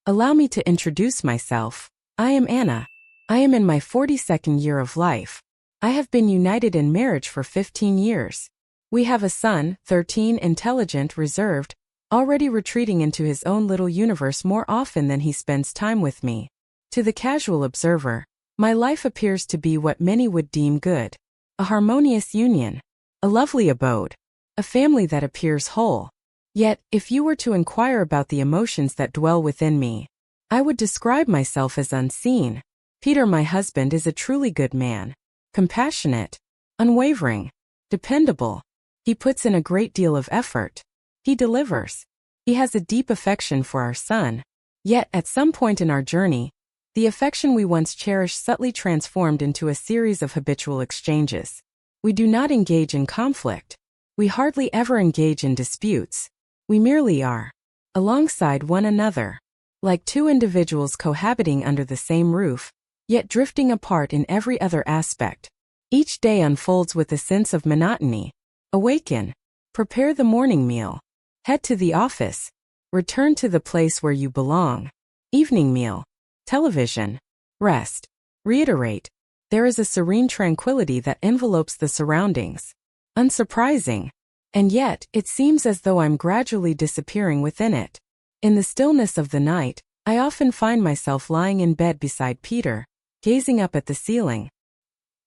Allow me to introduce myself. I am Anna. I am in my 42nd year of life. I have been united in marriage for 15 years. We have a son, 13, intelligent, reserved, already retreating into his own little universe more often than he spends time with me. To the casual observer, my life appears to be what many would deem good. A harmonious union. A lovely abode. A family that appears whole. Yet, if you were to inquire about the emotions that dwell within me, I would describe myself as unseen. Peter, my husband, is a truly good man. Compassionate. Unwavering. Dependable. He puts in a great deal of effort. He delivers. He has a deep affection for our son. Yet, at some point in our journey, the affection we once cherished subtly transformed into a series of habitual exchanges. We do not engage in conflict. We hardly ever engage in disputes. We merely are, alongside one another, like two individuals cohabiting under the same roof, yet drifting apart in every other aspect. Each day unfolds with a sense of monotony. Awaken. Prepare the morning meal. Head to the office. Return to the place where you belong. Evening meal. Television. Rest. Reiterate. There is a serene tranquility that envelopes the surroundings. Unsurprising. And yet, it seems as though I'm gradually disappearing within it. In the stillness of the night, I often find myself lying in bed beside Peter, gazing up at the ceiling.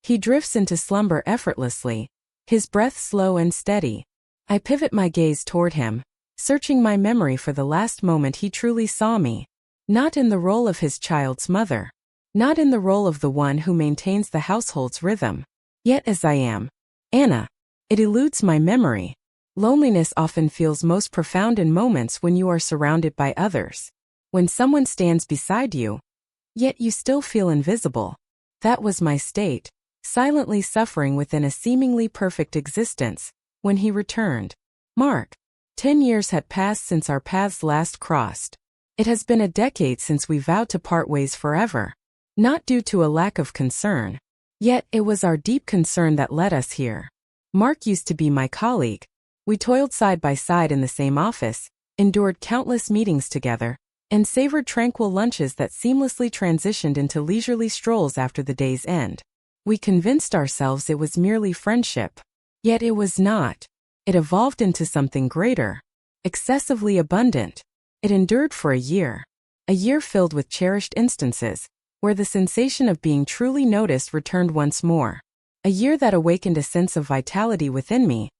He drifts into slumber effortlessly, his breath slow and steady. I pivot my gaze toward him, searching my memory for the last moment he truly saw me. Not in the role of his child's mother. Not in the role of the one who maintains the household's rhythm. Yet as I am, Anna. It eludes my memory. Loneliness often feels most profound in moments when you are surrounded by others. When someone stands beside you, yet you still feel invisible. That was my state, silently suffering within a seemingly perfect existence, when he returned. Mark. 10 years had passed since our paths last crossed. It has been a decade since we vowed to part ways forever. Not due to a lack of concern. Yet it was our deep concern that led us here. Mark used to be my colleague. We toiled side by side in the same office, endured countless meetings together, and savored tranquil lunches that seamlessly transitioned into leisurely strolls after the day's end. We convinced ourselves it was merely friendship. Yet it was not. It evolved into something greater. Excessively abundant. It endured for a year. A year filled with cherished instances, where the sensation of being truly noticed returned once more. A year that awakened a sense of vitality within me,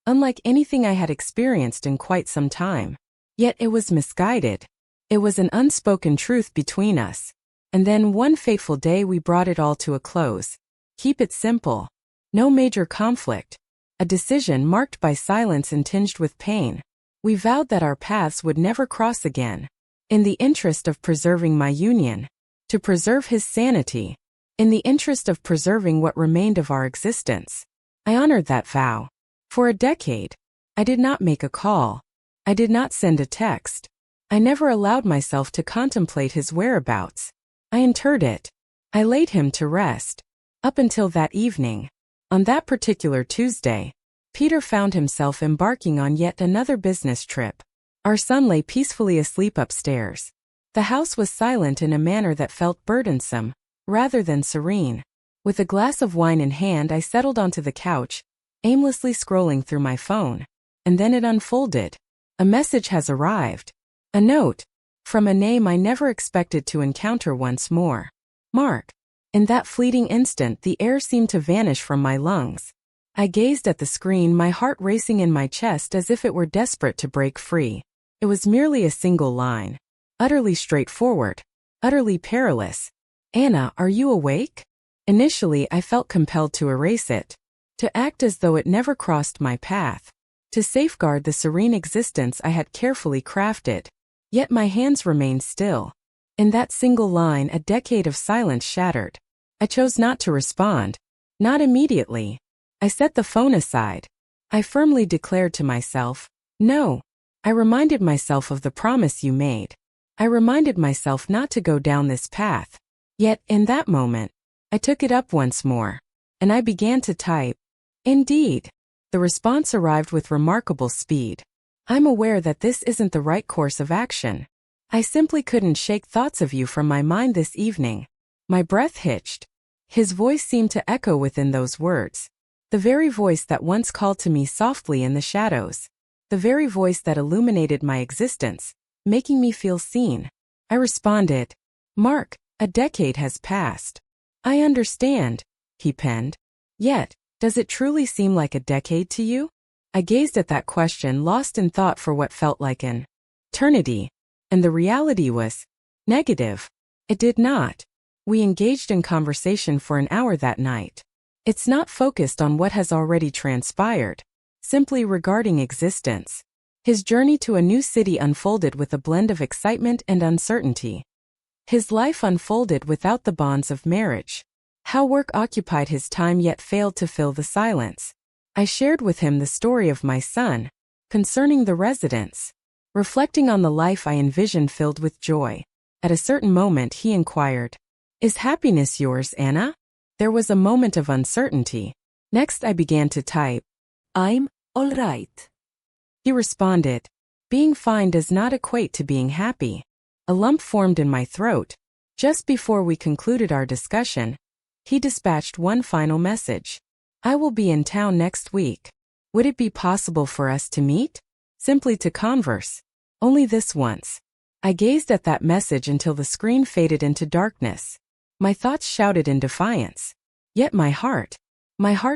unlike anything I had experienced in quite some time. Yet it was misguided. It was an unspoken truth between us. And then one fateful day we brought it all to a close. Keep it simple. No major conflict. A decision marked by silence and tinged with pain. We vowed that our paths would never cross again. In the interest of preserving my union. To preserve his sanity. In the interest of preserving what remained of our existence. I honored that vow. For a decade, I did not make a call. I did not send a text. I never allowed myself to contemplate his whereabouts. I interred it. I laid him to rest. Up until that evening. On that particular Tuesday, Peter found himself embarking on yet another business trip. Our son lay peacefully asleep upstairs. The house was silent in a manner that felt burdensome, rather than serene. With a glass of wine in hand, I settled onto the couch, aimlessly scrolling through my phone. And then it unfolded. A message has arrived. A note. From a name I never expected to encounter once more. Mark. In that fleeting instant, the air seemed to vanish from my lungs. I gazed at the screen, my heart racing in my chest as if it were desperate to break free. It was merely a single line. Utterly straightforward. Utterly perilous. Anna, are you awake? Initially, I felt compelled to erase it. To act as though it never crossed my path. To safeguard the serene existence I had carefully crafted. Yet my hands remained still. In that single line, a decade of silence shattered. I chose not to respond. Not immediately. I set the phone aside. I firmly declared to myself, no. I reminded myself of the promise you made. I reminded myself not to go down this path. Yet, in that moment, I took it up once more. And I began to type. Indeed. The response arrived with remarkable speed. I'm aware that this isn't the right course of action. I simply couldn't shake thoughts of you from my mind this evening. My breath hitched. His voice seemed to echo within those words. The very voice that once called to me softly in the shadows. The very voice that illuminated my existence, making me feel seen. I responded, Mark, a decade has passed. I understand, he penned. Yet, does it truly seem like a decade to you? I gazed at that question, lost in thought for what felt like an eternity. And the reality was negative. It did not. We engaged in conversation for an hour that night. It's not focused on what has already transpired, simply regarding existence. His journey to a new city unfolded with a blend of excitement and uncertainty. His life unfolded without the bonds of marriage. How work occupied his time yet failed to fill the silence. I shared with him the story of my son, concerning the residence. Reflecting on the life I envisioned filled with joy. At a certain moment he inquired, Is happiness yours, Anna? There was a moment of uncertainty. Next I began to type, I'm all right. He responded, Being fine does not equate to being happy. A lump formed in my throat. Just before we concluded our discussion, he dispatched one final message. I will be in town next week. Would it be possible for us to meet? Simply to converse. Only this once. I gazed at that message until the screen faded into darkness. My thoughts shouted in defiance. Yet my heart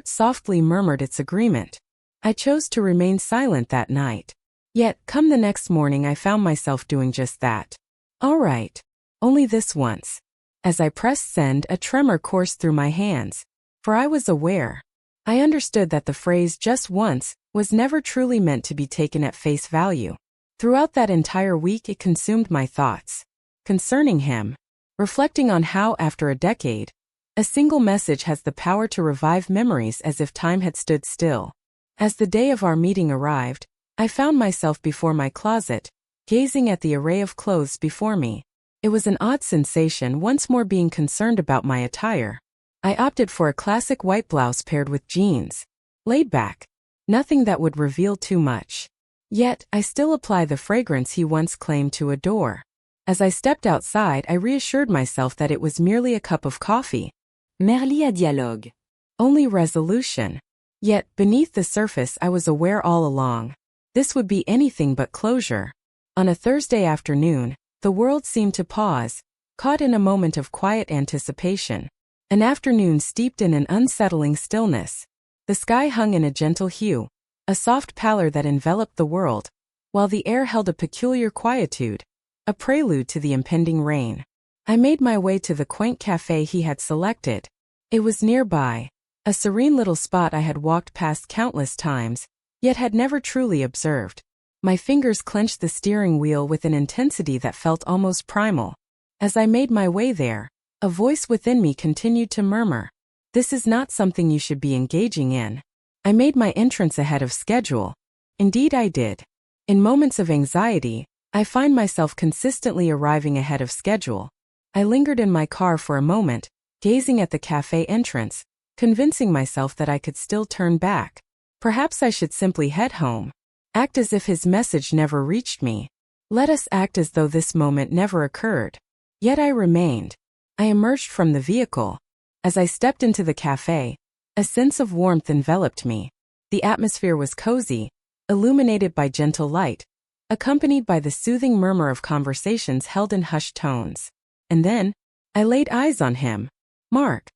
softly murmured its agreement. I chose to remain silent that night. Yet, come the next morning I found myself doing just that. All right. Only this once. As I pressed send, a tremor coursed through my hands. For I was aware. I understood that the phrase just once was never truly meant to be taken at face value. Throughout that entire week it consumed my thoughts. Concerning him. Reflecting on how, after a decade, a single message has the power to revive memories as if time had stood still. As the day of our meeting arrived, I found myself before my closet, gazing at the array of clothes before me. It was an odd sensation once more being concerned about my attire. I opted for a classic white blouse paired with jeans. Laid back. Nothing that would reveal too much. Yet, I still apply the fragrance he once claimed to adore. As I stepped outside, I reassured myself that it was merely a cup of coffee. Merely à dialogue. Only resolution. Yet, beneath the surface I was aware all along. This would be anything but closure. On a Thursday afternoon, the world seemed to pause, caught in a moment of quiet anticipation. An afternoon steeped in an unsettling stillness. The sky hung in a gentle hue, a soft pallor that enveloped the world, while the air held a peculiar quietude, a prelude to the impending rain. I made my way to the quaint cafe he had selected. It was nearby, a serene little spot I had walked past countless times, yet had never truly observed. My fingers clenched the steering wheel with an intensity that felt almost primal. As I made my way there, a voice within me continued to murmur, This is not something you should be engaging in. I made my entrance ahead of schedule. Indeed I did. In moments of anxiety, I find myself consistently arriving ahead of schedule. I lingered in my car for a moment, gazing at the cafe entrance, convincing myself that I could still turn back. Perhaps I should simply head home. Act as if his message never reached me. Let us act as though this moment never occurred. Yet I remained. I emerged from the vehicle. As I stepped into the cafe, a sense of warmth enveloped me. The atmosphere was cozy, illuminated by gentle light, accompanied by the soothing murmur of conversations held in hushed tones. And then, I laid eyes on him. Mark.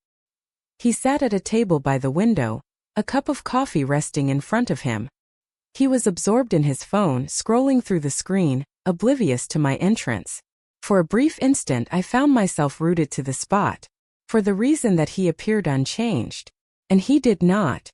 He sat at a table by the window, a cup of coffee resting in front of him. He was absorbed in his phone, scrolling through the screen, oblivious to my entrance. For a brief instant I found myself rooted to the spot, for the reason that he appeared unchanged. And he did not.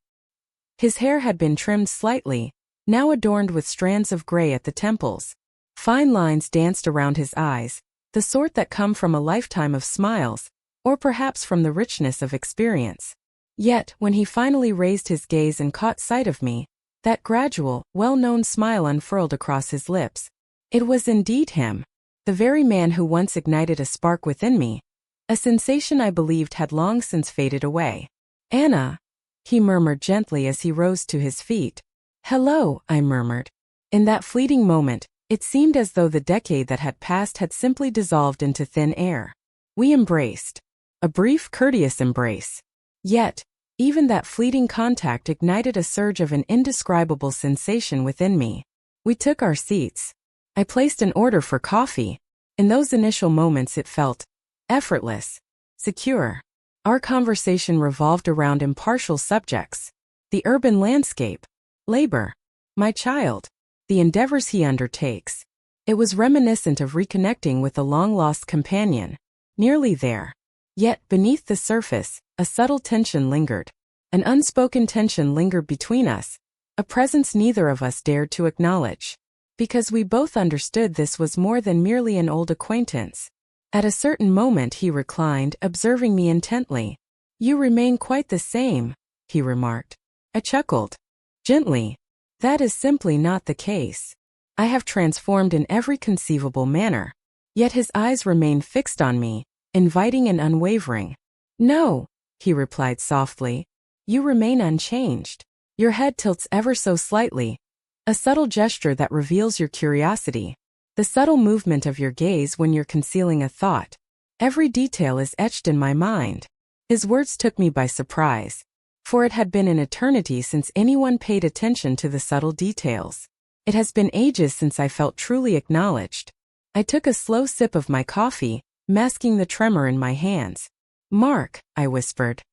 His hair had been trimmed slightly, now adorned with strands of gray at the temples. Fine lines danced around his eyes, the sort that come from a lifetime of smiles, or perhaps from the richness of experience. Yet, when he finally raised his gaze and caught sight of me, that gradual, well-known smile unfurled across his lips. It was indeed him, the very man who once ignited a spark within me, a sensation I believed had long since faded away. Anna, he murmured gently as he rose to his feet. Hello, I murmured. In that fleeting moment, It seemed as though the decade that had passed had simply dissolved into thin air. We embraced. A brief, courteous embrace. Yet, even that fleeting contact ignited a surge of an indescribable sensation within me. We took our seats. I placed an order for coffee. In those initial moments it felt effortless, secure. Our conversation revolved around impartial subjects. The urban landscape, labor, my child, the endeavors he undertakes. It was reminiscent of reconnecting with a long-lost companion. Nearly there. Yet, beneath the surface, a subtle tension lingered. An unspoken tension lingered between us, a presence neither of us dared to acknowledge. Because we both understood this was more than merely an old acquaintance. At a certain moment he reclined, observing me intently. "You remain quite the same," he remarked. I chuckled. Gently. "That is simply not the case. I have transformed in every conceivable manner." Yet his eyes remained fixed on me, inviting and unwavering. "No," he replied softly. "You remain unchanged. Your head tilts ever so slightly. A subtle gesture that reveals your curiosity. The subtle movement of your gaze when you're concealing a thought. Every detail is etched in my mind." His words took me by surprise, for it had been an eternity since anyone paid attention to the subtle details. It has been ages since I felt truly acknowledged. I took a slow sip of my coffee, masking the tremor in my hands. "Mark," I whispered.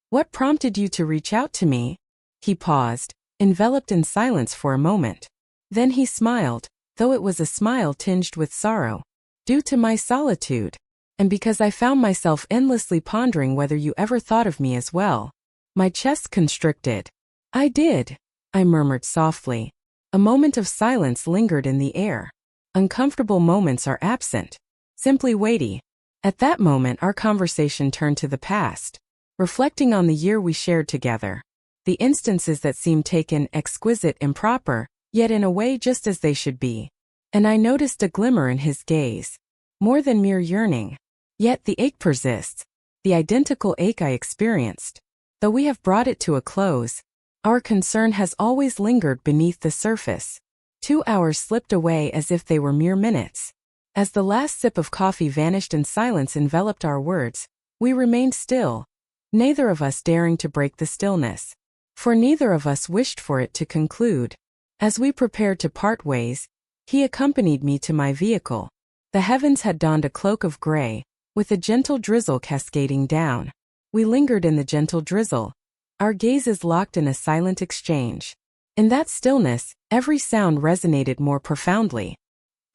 "What prompted you to reach out to me?" He paused, enveloped in silence for a moment. Then he smiled, though it was a smile tinged with sorrow. "Due to my solitude. And because I found myself endlessly pondering whether you ever thought of me as well." My chest constricted. "I did," I murmured softly. A moment of silence lingered in the air. Uncomfortable moments are absent, simply weighty. At that moment our conversation turned to the past, reflecting on the year we shared together. The instances that seemed taken exquisite, improper, yet in a way just as they should be. And I noticed a glimmer in his gaze. More than mere yearning. Yet the ache persists, the identical ache I experienced. Though we have brought it to a close, our concern has always lingered beneath the surface. 2 hours slipped away as if they were mere minutes. As the last sip of coffee vanished and silence enveloped our words, we remained still, neither of us daring to break the stillness. For neither of us wished for it to conclude. As we prepared to part ways, he accompanied me to my vehicle. The heavens had donned a cloak of gray, with a gentle drizzle cascading down. We lingered in the gentle drizzle, our gazes locked in a silent exchange. In that stillness, every sound resonated more profoundly.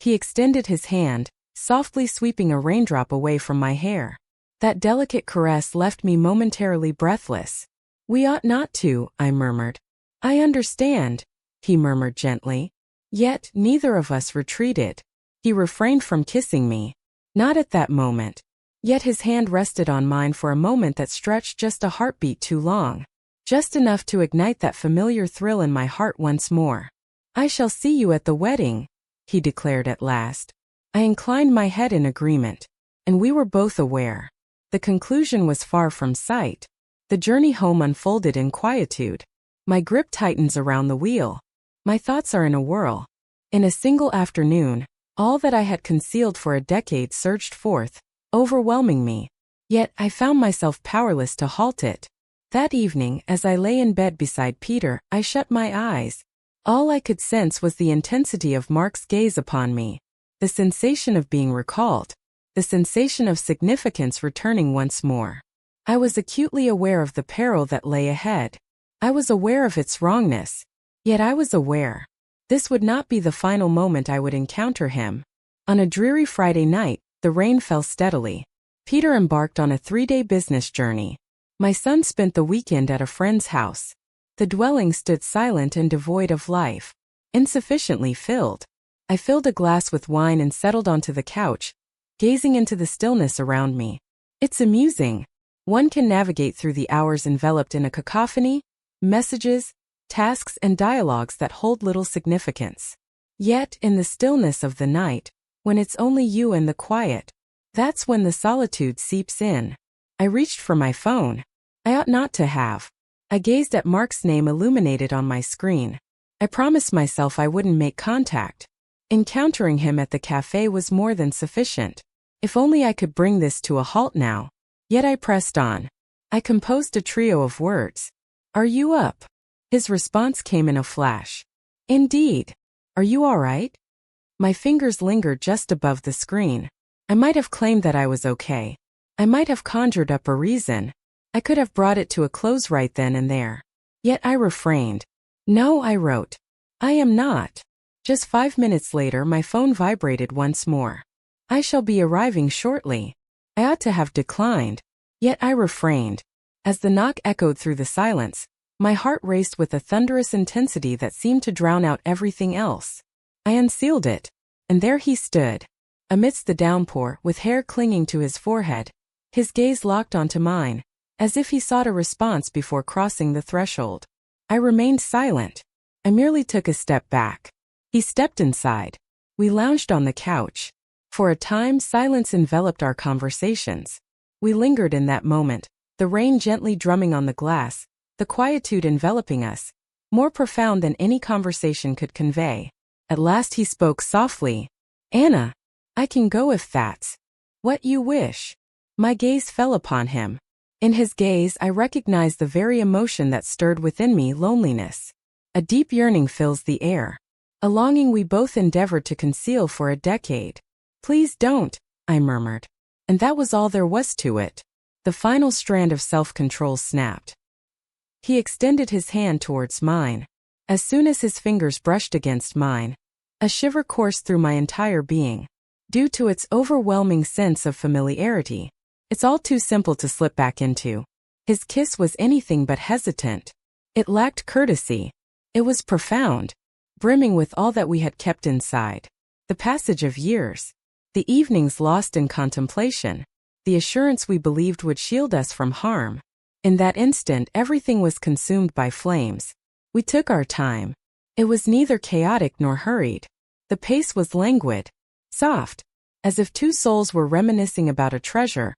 He extended his hand, softly sweeping a raindrop away from my hair. That delicate caress left me momentarily breathless. "We ought not to," I murmured. "I understand," he murmured gently. Yet neither of us retreated. He refrained from kissing me. Not at that moment. Yet his hand rested on mine for a moment that stretched just a heartbeat too long. Just enough to ignite that familiar thrill in my heart once more. "I shall see you at the wedding," he declared at last. I inclined my head in agreement. And we were both aware. The conclusion was far from sight. The journey home unfolded in quietude. My grip tightens around the wheel. My thoughts are in a whirl. In a single afternoon, all that I had concealed for a decade surged forth, overwhelming me. Yet I found myself powerless to halt it. That evening, as I lay in bed beside Peter, I shut my eyes. All I could sense was the intensity of Mark's gaze upon me, the sensation of being recalled, the sensation of significance returning once more. I was acutely aware of the peril that lay ahead. I was aware of its wrongness. Yet I was aware. This would not be the final moment I would encounter him. On a dreary Friday night, the rain fell steadily. Peter embarked on a 3-day business journey. My son spent the weekend at a friend's house. The dwelling stood silent and devoid of life, insufficiently filled. I filled a glass with wine and settled onto the couch, gazing into the stillness around me. It's amusing. One can navigate through the hours enveloped in a cacophony, messages, tasks and dialogues that hold little significance. Yet, in the stillness of the night, when it's only you and the quiet, that's when the solitude seeps in. I reached for my phone. I ought not to have. I gazed at Mark's name illuminated on my screen. I promised myself I wouldn't make contact. Encountering him at the cafe was more than sufficient. If only I could bring this to a halt now. Yet I pressed on. I composed a trio of words. "Are you up?" His response came in a flash. "Indeed. Are you all right?" My fingers lingered just above the screen. I might have claimed that I was okay. I might have conjured up a reason. I could have brought it to a close right then and there. Yet I refrained. "No," I wrote. "I am not." Just 5 minutes later my phone vibrated once more. "I shall be arriving shortly." I ought to have declined. Yet I refrained. As the knock echoed through the silence, my heart raced with a thunderous intensity that seemed to drown out everything else. I unsealed it, and there he stood. Amidst the downpour, with hair clinging to his forehead, his gaze locked onto mine, as if he sought a response before crossing the threshold. I remained silent. I merely took a step back. He stepped inside. We lounged on the couch. For a time, silence enveloped our conversations. We lingered in that moment, the rain gently drumming on the glass, the quietude enveloping us, more profound than any conversation could convey. At last he spoke softly. "Anna, I can go if that's what you wish." My gaze fell upon him. In his gaze I recognized the very emotion that stirred within me: loneliness. A deep yearning fills the air. A longing we both endeavored to conceal for a decade. "Please don't," I murmured. And that was all there was to it. The final strand of self-control snapped. He extended his hand towards mine. As soon as his fingers brushed against mine, a shiver coursed through my entire being. Due to its overwhelming sense of familiarity, it's all too simple to slip back into. His kiss was anything but hesitant. It lacked courtesy. It was profound, brimming with all that we had kept inside. The passage of years, the evenings lost in contemplation, the assurance we believed would shield us from harm. In that instant, everything was consumed by flames. We took our time. It was neither chaotic nor hurried. The pace was languid, soft, as if two souls were reminiscing about a treasure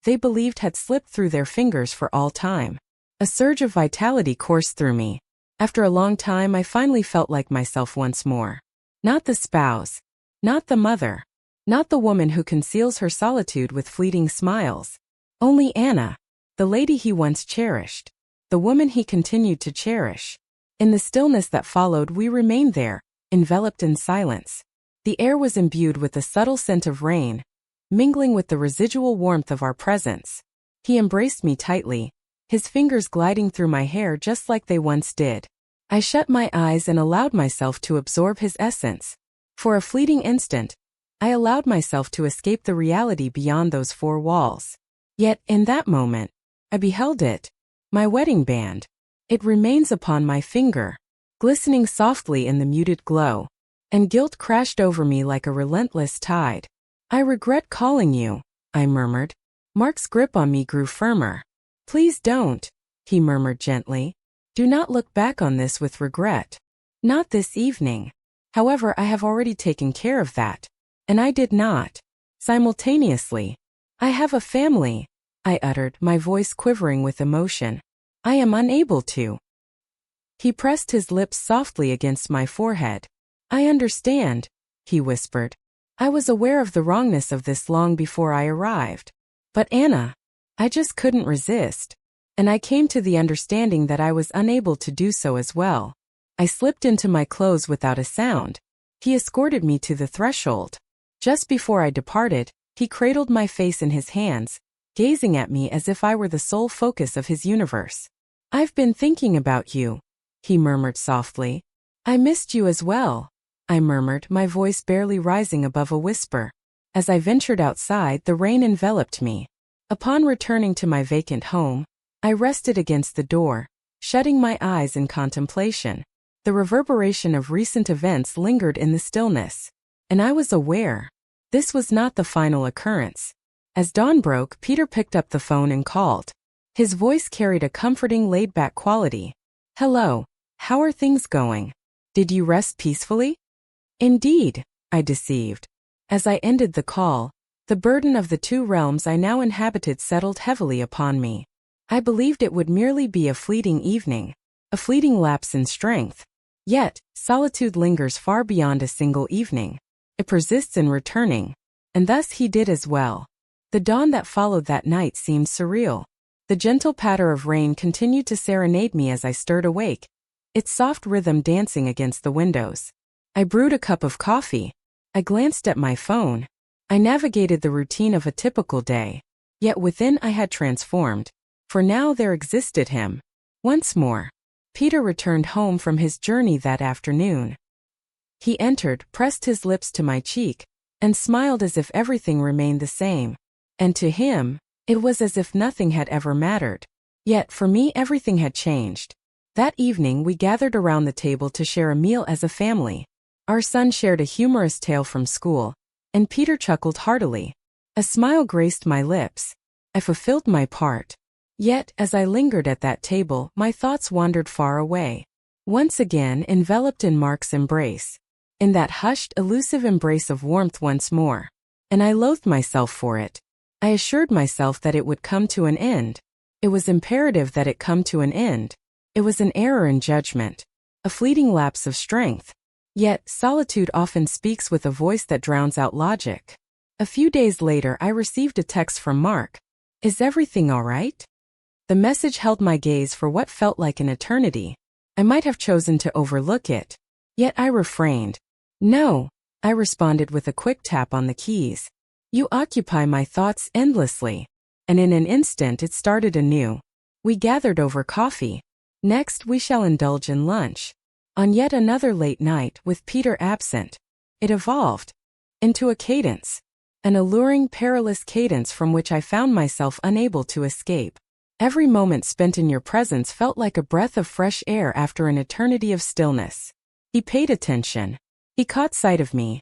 they believed had slipped through their fingers for all time. A surge of vitality coursed through me. After a long time, I finally felt like myself once more. Not the spouse, not the mother, not the woman who conceals her solitude with fleeting smiles. Only Anna, the lady he once cherished, the woman he continued to cherish. In the stillness that followed, we remained there, enveloped in silence. The air was imbued with the subtle scent of rain, mingling with the residual warmth of our presence. He embraced me tightly, his fingers gliding through my hair just like they once did. I shut my eyes and allowed myself to absorb his essence. For a fleeting instant, I allowed myself to escape the reality beyond those four walls. Yet, in that moment, I beheld it, my wedding band. It remains upon my finger, glistening softly in the muted glow, and guilt crashed over me like a relentless tide. "I regret calling you," I murmured. Mark's grip on me grew firmer. "Please don't," he murmured gently. "Do not look back on this with regret. Not this evening. However, I have already taken care of that." And I did not. Simultaneously. "I have a family," I uttered, my voice quivering with emotion. "I am unable to." He pressed his lips softly against my forehead. "I understand," he whispered. "I was aware of the wrongness of this long before I arrived. But Anna, I just couldn't resist. And I came to the understanding that I was unable to do so as well." I slipped into my clothes without a sound. He escorted me to the threshold. Just before I departed, he cradled my face in his hands, gazing at me as if I were the sole focus of his universe. "I've been thinking about you," he murmured softly. "I missed you as well," I murmured, my voice barely rising above a whisper. As I ventured outside, the rain enveloped me. Upon returning to my vacant home, I rested against the door, shutting my eyes in contemplation. The reverberation of recent events lingered in the stillness, and I was aware this was not the final occurrence. As dawn broke, Peter picked up the phone and called. His voice carried a comforting, laid-back quality. "Hello, how are things going? Did you rest peacefully?" "Indeed," I deceived. As I ended the call, the burden of the two realms I now inhabited settled heavily upon me. I believed it would merely be a fleeting evening, a fleeting lapse in strength. Yet, solitude lingers far beyond a single evening. It persists in returning. And thus he did as well. The dawn that followed that night seemed surreal. The gentle patter of rain continued to serenade me as I stirred awake, its soft rhythm dancing against the windows. I brewed a cup of coffee. I glanced at my phone. I navigated the routine of a typical day. Yet within I had transformed. For now there existed him. Once more. Peter returned home from his journey that afternoon. He entered, pressed his lips to my cheek, and smiled as if everything remained the same. And to him, it was as if nothing had ever mattered. Yet for me everything had changed. That evening we gathered around the table to share a meal as a family. Our son shared a humorous tale from school, and Peter chuckled heartily. A smile graced my lips. I fulfilled my part. Yet, as I lingered at that table, my thoughts wandered far away. Once again enveloped in Mark's embrace. In that hushed, elusive embrace of warmth once more. And I loathed myself for it. I assured myself that it would come to an end. It was imperative that it come to an end. It was an error in judgment. A fleeting lapse of strength. Yet, solitude often speaks with a voice that drowns out logic. A few days later I received a text from Mark. "Is everything all right?" The message held my gaze for what felt like an eternity. I might have chosen to overlook it. Yet I refrained. "No," I responded with a quick tap on the keys. "You occupy my thoughts endlessly." And in an instant it started anew. We gathered over coffee. Next we shall indulge in lunch. On yet another late night, with Peter absent, it evolved into a cadence. An alluring, perilous cadence from which I found myself unable to escape. Every moment spent in your presence felt like a breath of fresh air after an eternity of stillness. He paid attention. He caught sight of me.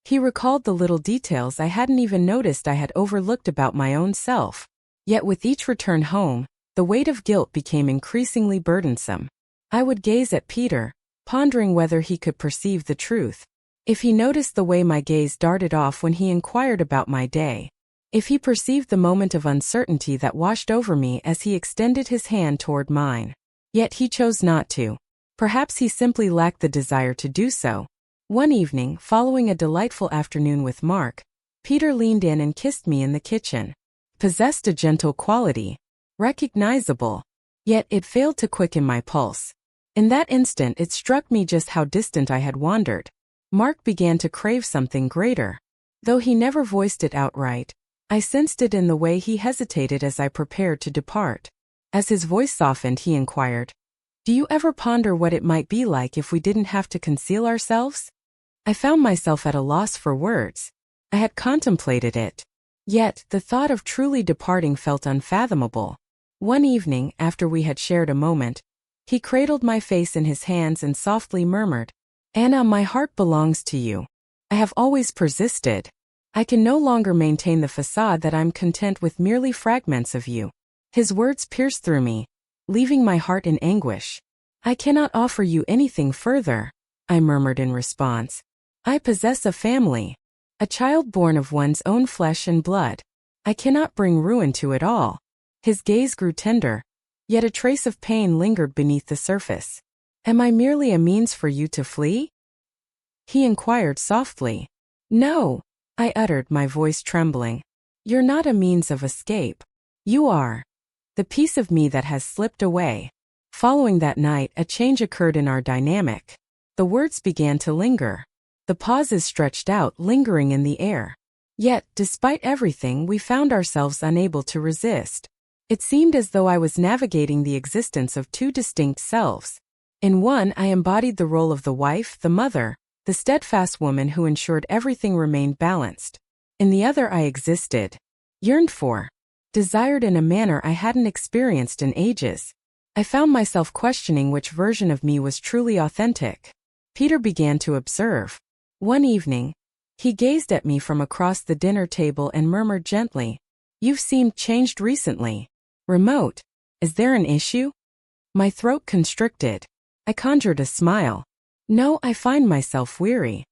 He recalled the little details I hadn't even noticed I had overlooked about my own self. Yet with each return home, the weight of guilt became increasingly burdensome. I would gaze at Peter, pondering whether he could perceive the truth. If he noticed the way my gaze darted off when he inquired about my day. If he perceived the moment of uncertainty that washed over me as he extended his hand toward mine. Yet he chose not to. Perhaps he simply lacked the desire to do so. One evening, following a delightful afternoon with Mark, Peter leaned in and kissed me in the kitchen. Possessed a gentle quality. Recognizable. Yet it failed to quicken my pulse. In that instant it struck me just how distant I had wandered. Mark began to crave something greater. Though he never voiced it outright, I sensed it in the way he hesitated as I prepared to depart. As his voice softened, he inquired, "Do you ever ponder what it might be like if we didn't have to conceal ourselves?" I found myself at a loss for words. I had contemplated it. Yet, the thought of truly departing felt unfathomable. One evening, after we had shared a moment, he cradled my face in his hands and softly murmured, "Anna, my heart belongs to you. I have always persisted. I can no longer maintain the facade that I'm content with merely fragments of you." His words pierced through me, leaving my heart in anguish. "I cannot offer you anything further," I murmured in response. "I possess a family. A child born of one's own flesh and blood. I cannot bring ruin to it all." His gaze grew tender, yet a trace of pain lingered beneath the surface. "Am I merely a means for you to flee?" he inquired softly. "No," I uttered, my voice trembling. "You're not a means of escape. You are the piece of me that has slipped away." Following that night, a change occurred in our dynamic. The words began to linger. The pauses stretched out, lingering in the air. Yet, despite everything, we found ourselves unable to resist. It seemed as though I was navigating the existence of two distinct selves. In one, I embodied the role of the wife, the mother, the steadfast woman who ensured everything remained balanced. In the other I existed, yearned for, desired in a manner I hadn't experienced in ages. I found myself questioning which version of me was truly authentic. Peter began to observe. One evening, he gazed at me from across the dinner table and murmured gently, "You've seemed changed recently. Remote. Is there an issue?" My throat constricted. I conjured a smile. "No, I find myself weary."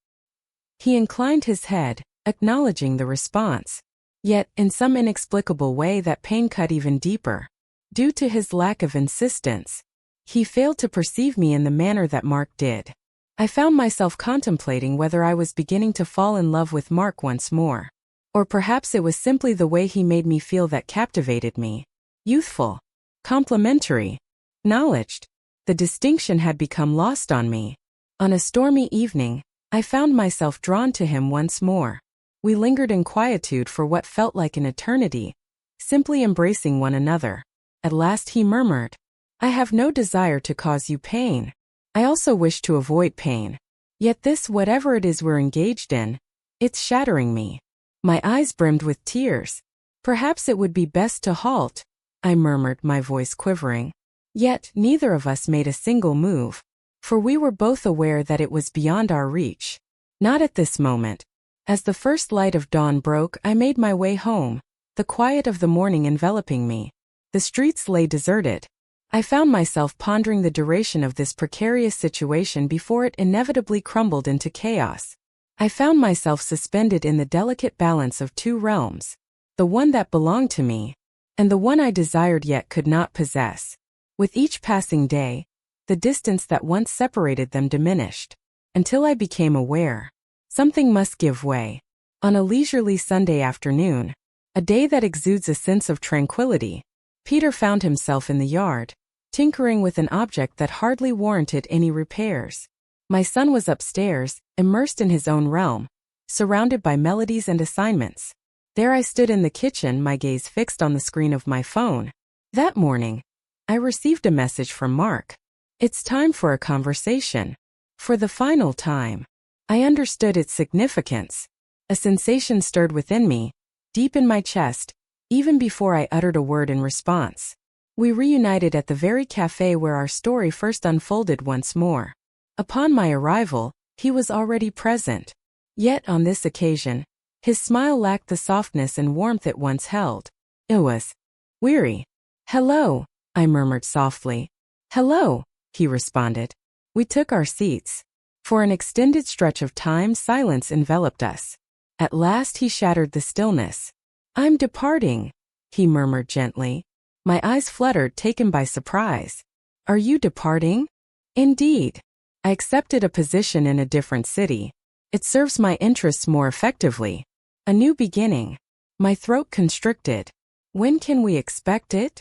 He inclined his head, acknowledging the response. Yet, in some inexplicable way, that pain cut even deeper. Due to his lack of insistence, He failed to perceive me in the manner that Mark did. I found myself contemplating whether I was beginning to fall in love with Mark once more. Or perhaps it was simply the way he made me feel that captivated me. Youthful. Complimentary. Acknowledged. The distinction had become lost on me. On a stormy evening, I found myself drawn to him once more. We lingered in quietude for what felt like an eternity, simply embracing one another. At last he murmured, "I have no desire to cause you pain. I also wish to avoid pain. Yet this, whatever it is we're engaged in, it's shattering me." My eyes brimmed with tears. "Perhaps it would be best to halt," I murmured, my voice quivering. Yet neither of us made a single move, for we were both aware that it was beyond our reach. Not at this moment. As the first light of dawn broke, I made my way home, the quiet of the morning enveloping me. The streets lay deserted. I found myself pondering the duration of this precarious situation before it inevitably crumbled into chaos. I found myself suspended in the delicate balance of two realms, the one that belonged to me, and the one I desired yet could not possess. With each passing day, the distance that once separated them diminished, until I became aware. Something must give way. On a leisurely Sunday afternoon, a day that exudes a sense of tranquility, Peter found himself in the yard, tinkering with an object that hardly warranted any repairs. My son was upstairs, immersed in his own realm, surrounded by melodies and assignments. There I stood in the kitchen, my gaze fixed on the screen of my phone. That morning, I received a message from Mark. "It's time for a conversation." For the final time, I understood its significance. A sensation stirred within me, deep in my chest, even before I uttered a word in response. We reunited at the very cafe where our story first unfolded once more. Upon my arrival, he was already present. Yet on this occasion, his smile lacked the softness and warmth it once held. It was weary. "Hello," I murmured softly. "Hello," he responded. We took our seats. For an extended stretch of time, silence enveloped us. At last he shattered the stillness. "I'm departing," he murmured gently. My eyes fluttered, taken by surprise. "Are you departing?" "Indeed. I accepted a position in a different city. It serves my interests more effectively. A new beginning." My throat constricted. "When can we expect it?"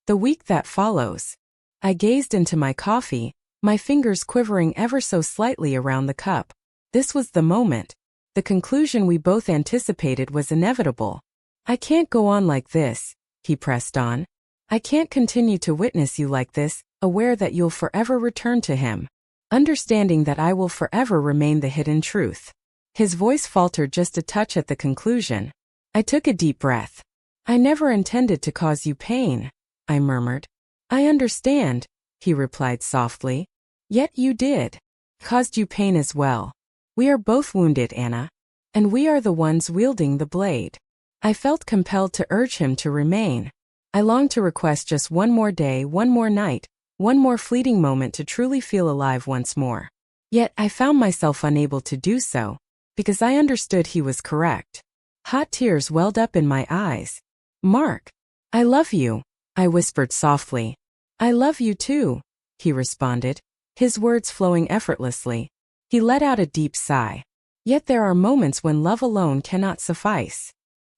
"The week that follows." I gazed into my coffee, my fingers quivering ever so slightly around the cup. This was the moment. The conclusion we both anticipated was inevitable. "I can't go on like this," he pressed on. "I can't continue to witness you like this, aware that you'll forever return to him, understanding that I will forever remain the hidden truth." His voice faltered just a touch at the conclusion. I took a deep breath. "I never intended to cause you pain," I murmured. "I understand," he replied softly. "Yet you did. Caused you pain as well. We are both wounded, Anna. And we are the ones wielding the blade." I felt compelled to urge him to remain. I longed to request just one more day, one more night, one more fleeting moment to truly feel alive once more. Yet I found myself unable to do so, because I understood he was correct. Hot tears welled up in my eyes. "Mark, I love you," I whispered softly. "I love you too," he responded, his words flowing effortlessly. He let out a deep sigh. Yet there are moments when love alone cannot suffice.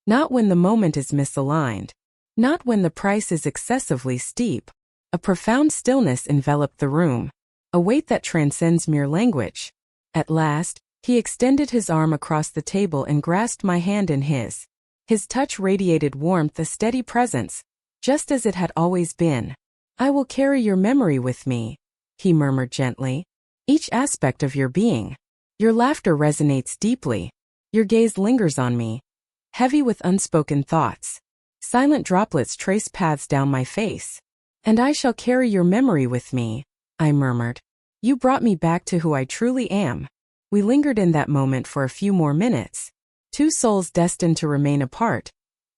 Not when the moment is misaligned. Not when the price is excessively steep. A profound stillness enveloped the room, a weight that transcends mere language. At last, he extended his arm across the table and grasped my hand in his. His touch radiated warmth, a steady presence, just as it had always been. "I will carry your memory with me," he murmured gently. "Each aspect of your being. Your laughter resonates deeply. Your gaze lingers on me, heavy with unspoken thoughts. Silent droplets trace paths down my face. And I shall carry your memory with me," I murmured. "You brought me back to who I truly am." We lingered in that moment for a few more minutes. Two souls destined to remain apart,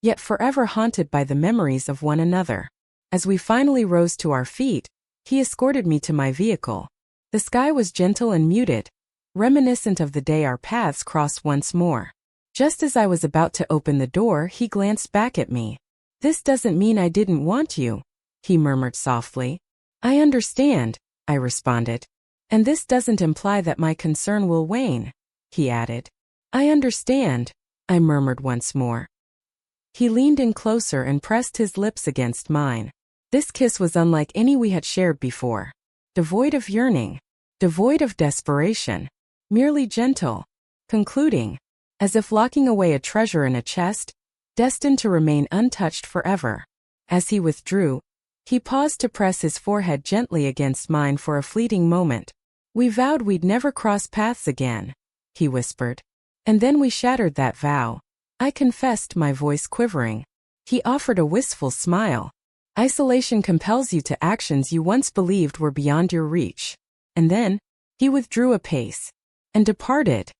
yet forever haunted by the memories of one another. As we finally rose to our feet, he escorted me to my vehicle. The sky was gentle and muted, reminiscent of the day our paths crossed once more. Just as I was about to open the door, he glanced back at me. "This doesn't mean I didn't want you," he murmured softly. I understand, I responded. And this doesn't imply that my concern will wane, he added. I understand, I murmured once more. He leaned in closer and pressed his lips against mine. This kiss was unlike any we had shared before. Devoid of yearning, devoid of desperation, merely gentle, concluding, as if locking away a treasure in a chest, destined to remain untouched forever. As he withdrew, he paused to press his forehead gently against mine for a fleeting moment. We vowed we'd never cross paths again, he whispered. And then we shattered that vow. I confessed, my voice quivering. He offered a wistful smile. Isolation compels you to actions you once believed were beyond your reach. And then, he withdrew a pace and departed.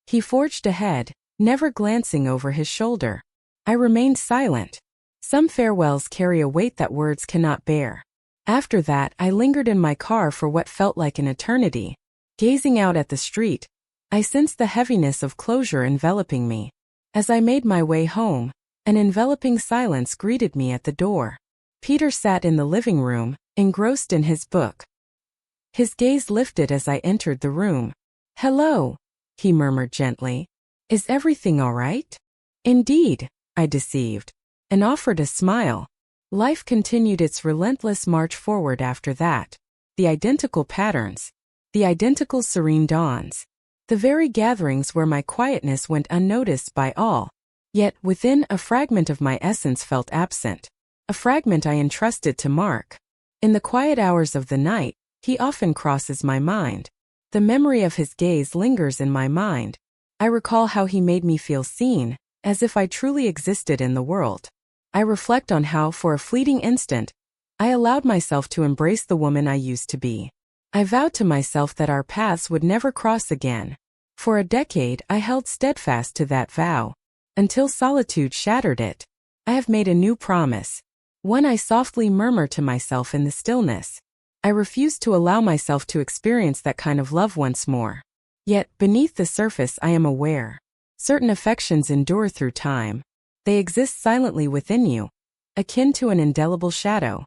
He forged ahead, never glancing over his shoulder. I remained silent. Some farewells carry a weight that words cannot bear. After that, I lingered in my car for what felt like an eternity. Gazing out at the street, I sensed the heaviness of closure enveloping me. As I made my way home, an enveloping silence greeted me at the door. Peter sat in the living room, engrossed in his book. His gaze lifted as I entered the room. "Hello," he murmured gently. "Is everything all right?" "Indeed," I deceived, and offered a smile. Life continued its relentless march forward after that. The identical patterns, the identical serene dawns, the very gatherings where my quietness went unnoticed by all. Yet within, a fragment of my essence felt absent, a fragment I entrusted to Mark. In the quiet hours of the night, he often crosses my mind. The memory of his gaze lingers in my mind. I recall how he made me feel seen, as if I truly existed in the world. I reflect on how, for a fleeting instant, I allowed myself to embrace the woman I used to be. I vowed to myself that our paths would never cross again. For a decade, I held steadfast to that vow, until solitude shattered it. I have made a new promise, one I softly murmur to myself in the stillness. I refuse to allow myself to experience that kind of love once more. Yet, beneath the surface, I am aware. Certain affections endure through time. They exist silently within you, akin to an indelible shadow.